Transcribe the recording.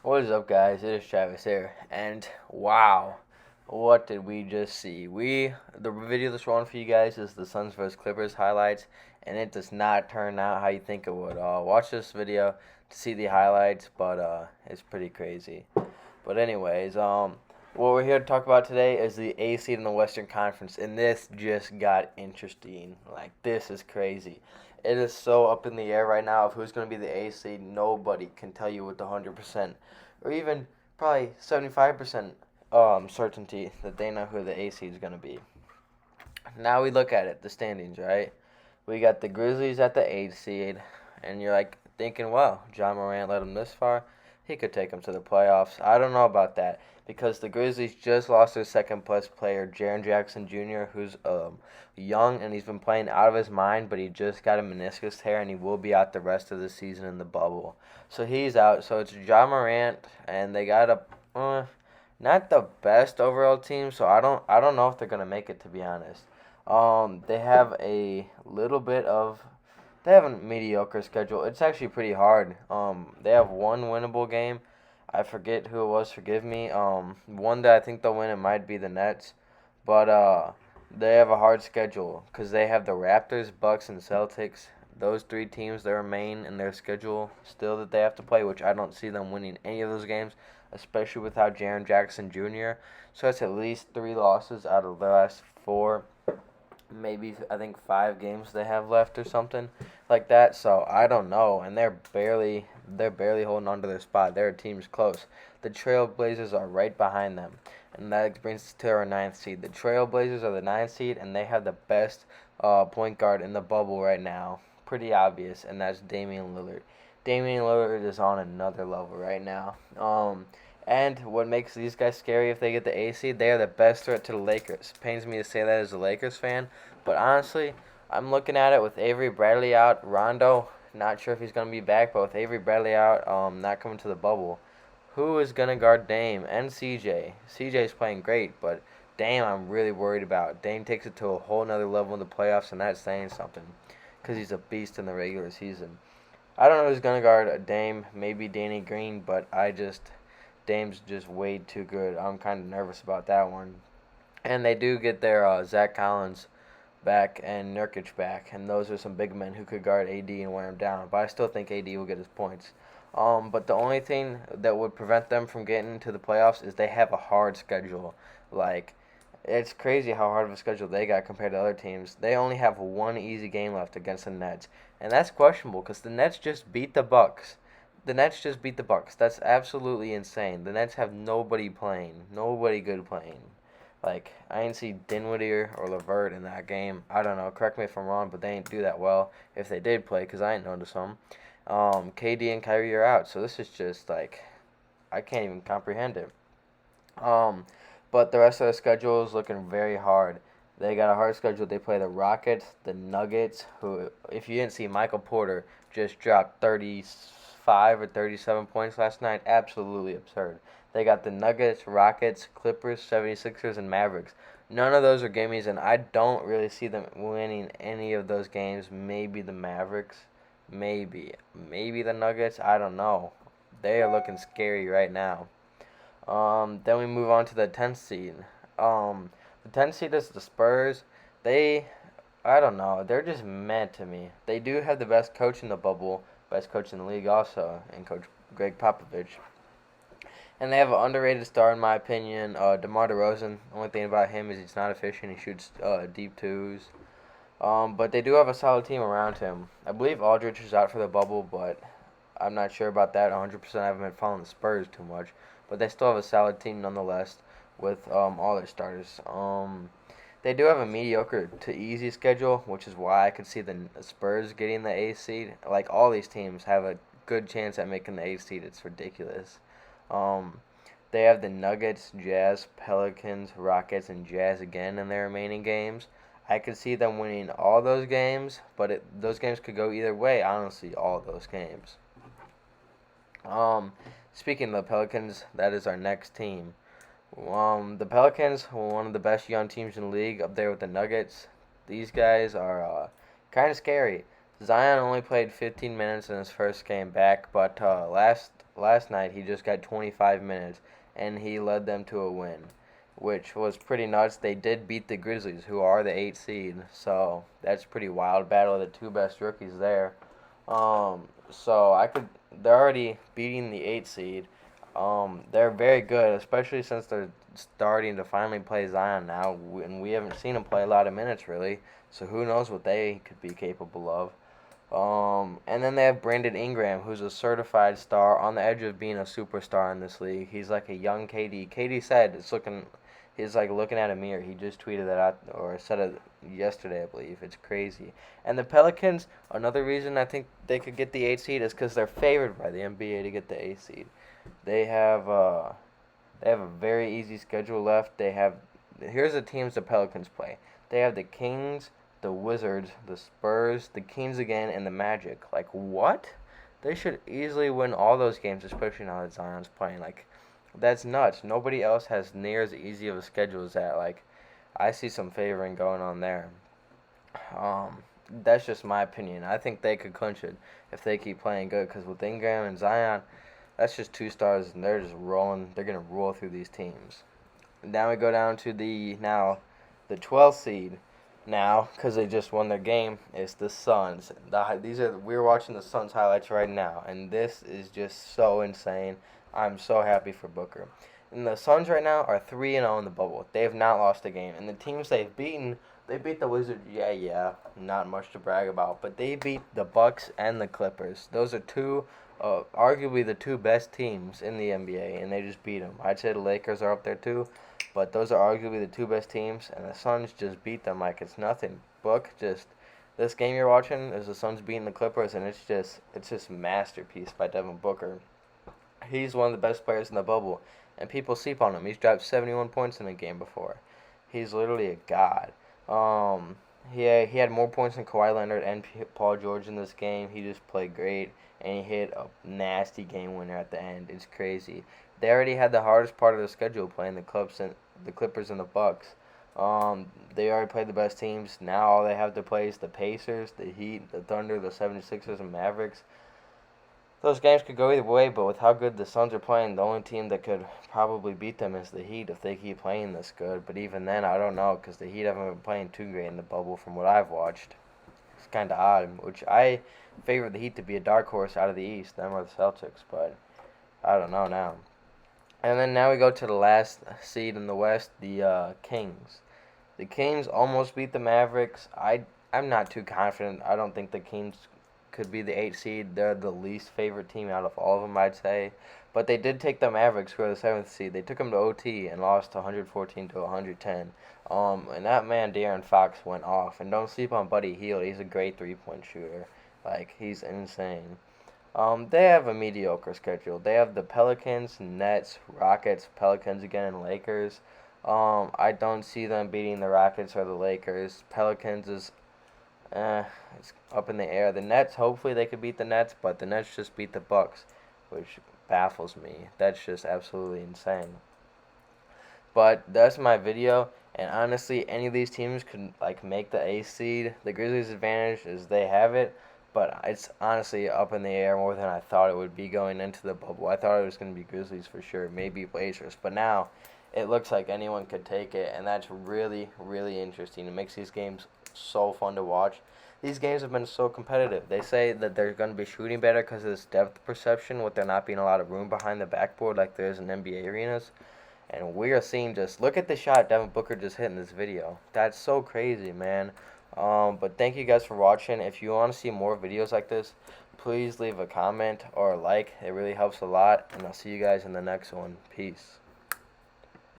What is up, guys? It is Travis here, and wow, what did we just see? The video that's rolling for you guys is the Suns vs Clippers highlights, and it does not turn out how you think it would. Watch this video to see the highlights, but it's pretty crazy. But anyways, what we're here to talk about today is the A seed in the Western Conference, and this just got interesting. Like, this is crazy. It is so up in the air right now of who's going to be the A seed. Nobody can tell you with 100%, or even probably 75% certainty that they know who the A seed is going to be. Now we look at it, the standings, right? We got the Grizzlies at the 8th seed, and you're like thinking, well, John Morant led them this far. He could take them to the playoffs. I don't know about that because the Grizzlies just lost their second place player, Jaren Jackson Jr., who's young and he's been playing out of his mind, but he just got a meniscus tear and he will be out the rest of the season in the bubble. So he's out. So it's John Morant, and they got not the best overall team. So I don't know if they're gonna make it, to be honest. They have a little bit of they have a mediocre schedule. It's actually pretty hard. They have one winnable game. I forget who it was. Forgive me. One that I think they'll win. It might be the Nets, but they have a hard schedule because they have the Raptors, Bucks, and Celtics. Those three teams, they remain in their schedule still that they have to play, which I don't see them winning any of those games, especially without Jaren Jackson Jr. So it's at least 3 losses out of the last 4, maybe I think 5 games they have left or something like that. So I don't know, and they're barely holding on to their spot. Their team's close. The Trailblazers are right behind them, and that brings us to our 9th seed. The Trailblazers are the 9th seed, and they have the best point guard in the bubble right now. Pretty obvious, and that's Damian Lillard. Damian Lillard is on another level right now. And what makes these guys scary if they get the A seed, they are the best threat to the Lakers. Pains me to say that as a Lakers fan, but honestly, I'm looking at it with Avery Bradley out, Rondo, not sure if he's going to be back, but with Avery Bradley out, not coming to the bubble, who is going to guard Dame and CJ? CJ's playing great, but Dame I'm really worried about. Dame takes it to a whole nother level in the playoffs, and that's saying something because he's a beast in the regular season. I don't know who's going to guard a Dame, maybe Danny Green, but Dame's just way too good. I'm kind of nervous about that one. And they do get their Zach Collins back and Nurkic back, and those are some big men who could guard AD and wear him down. But I still think AD will get his points. But the only thing that would prevent them from getting to the playoffs is they have a hard schedule. Like, it's crazy how hard of a schedule they got compared to other teams. They only have one easy game left against the Nets, and that's questionable because the Nets just beat the Bucks. The Nets just beat the Bucks. That's absolutely insane. The Nets have nobody playing, nobody good playing. Like, I didn't see Dinwiddie or LeVert in that game. I don't know. Correct me if I'm wrong, but they didn't do that well if they did play because I didn't notice them. KD and Kyrie are out, so this is just like I can't even comprehend it. But the rest of the schedule is looking very hard. They got a hard schedule. They play the Rockets, the Nuggets, who, if you didn't see, Michael Porter just dropped 35 or 37 points last night. Absolutely absurd. They got the Nuggets, Rockets, Clippers, 76ers, and Mavericks. None of those are gimmies, and I don't really see them winning any of those games. Maybe the Mavericks. Maybe. Maybe the Nuggets. I don't know. They are looking scary right now. Then we move on to the 10th seed. The 10th seed is the Spurs. I don't know. They're just meh to me. They do have the best coach in the bubble, best coach in the league also, and Coach Greg Popovich. And they have an underrated star, in my opinion, DeMar DeRozan. The only thing about him is he's not efficient. He shoots deep twos. But they do have a solid team around him. I believe Aldridge is out for the bubble, but I'm not sure about that 100%. I haven't been following the Spurs too much. But they still have a solid team nonetheless with all their starters. They do have a mediocre to easy schedule, which is why I could see the Spurs getting the 8th seed. Like, all these teams have a good chance at making the 8th seed. It's ridiculous. They have the Nuggets, Jazz, Pelicans, Rockets, and Jazz again in their remaining games. I could see them winning all those games, but those games could go either way, honestly, all those games. Speaking of the Pelicans, that is our next team. The Pelicans were one of the best young teams in the league, up there with the Nuggets. These guys are kind of scary. Zion only played 15 minutes in his first game back, but last night he just got 25 minutes, and he led them to a win, which was pretty nuts. They did beat the Grizzlies, who are the 8th seed, so that's pretty wild. Battle of the two best rookies there. So they're already beating the 8th seed. They're very good, especially since they're starting to finally play Zion now, and we haven't seen him play a lot of minutes really. So who knows what they could be capable of. And then they have Brandon Ingram, who's a certified star on the edge of being a superstar in this league. He's like a young KD. KD said he's like looking at a mirror. He just tweeted that out, or said it yesterday, I believe. It's crazy. And the Pelicans, another reason I think they could get the 8th seed is because they're favored by the NBA to get the 8th seed. They have a very easy schedule left. Here's the teams the Pelicans play. They have the Kings, the Wizards, the Spurs, the Kings again, and the Magic. Like, what? They should easily win all those games, especially now that Zion's playing. Like, that's nuts. Nobody else has near as easy of a schedule as that. Like, I see some favoring going on there. That's just my opinion. I think they could clinch it if they keep playing good, because with Ingram and Zion, that's just two stars, and they're just rolling. They're going to roll through these teams. Now we go down to the 12th seed. Now, because they just won their game, is the Suns. We're watching the Suns highlights right now, and this is just so insane. I'm so happy for Booker. And the Suns right now are 3-0 in the bubble. They have not lost a game, and the teams they've beaten, they beat the Wizards. Yeah, not much to brag about, but they beat the Bucks and the Clippers. Those are arguably the two best teams in the NBA, and they just beat them. I'd say the Lakers are up there too. But those are arguably the two best teams, and the Suns just beat them like it's nothing. This game you're watching is the Suns beating the Clippers, and it's just masterpiece by Devin Booker. He's one of the best players in the bubble, and people sleep on him. He's dropped 71 points in a game before. He's literally a god. He had more points than Kawhi Leonard and Paul George in this game. He just played great, and he hit a nasty game winner at the end. It's crazy. They already had the hardest part of the schedule playing the Clippers and the Bucks. They already played the best teams. Now all they have to play is the Pacers, the Heat, the Thunder, the 76ers, and Mavericks. Those games could go either way, but with how good the Suns are playing, the only team that could probably beat them is the Heat if they keep playing this good. But even then, I don't know, because the Heat haven't been playing too great in the bubble from what I've watched. It's kind of odd, which I favor the Heat to be a dark horse out of the East, them or the Celtics, but I don't know now. And then now we go to the last seed in the West, the Kings. The Kings almost beat the Mavericks. I'm not too confident. I don't think the Kings could be the 8th seed. They're the least favorite team out of all of them, I'd say. But they did take the Mavericks, who are the 7th seed. They took them to OT and lost 114 to 110. And that man, De'Aaron Fox, went off. And don't sleep on Buddy Hield. He's a great three-point shooter. Like, he's insane. They have a mediocre schedule. They have the Pelicans, Nets, Rockets, Pelicans again, and Lakers. I don't see them beating the Rockets or the Lakers. Pelicans is, it's up in the air. The Nets, hopefully they could beat the Nets, but the Nets just beat the Bucks, which baffles me. That's just absolutely insane. But that's my video. And honestly, any of these teams could make the 8th seed. The Grizzlies' advantage is they have it. But it's honestly up in the air more than I thought it would be going into the bubble. I thought it was going to be Grizzlies for sure, maybe Blazers. But now it looks like anyone could take it, and that's really, really interesting. It makes these games so fun to watch. These games have been so competitive. They say that they're going to be shooting better because of this depth perception, with there not being a lot of room behind the backboard like there is in NBA arenas. And we are seeing look at the shot Devin Booker just hit in this video. That's so crazy, man. But thank you guys for watching. If you want to see more videos like this, please leave a comment or a like. It really helps a lot. And I'll see you guys in the next one. Peace.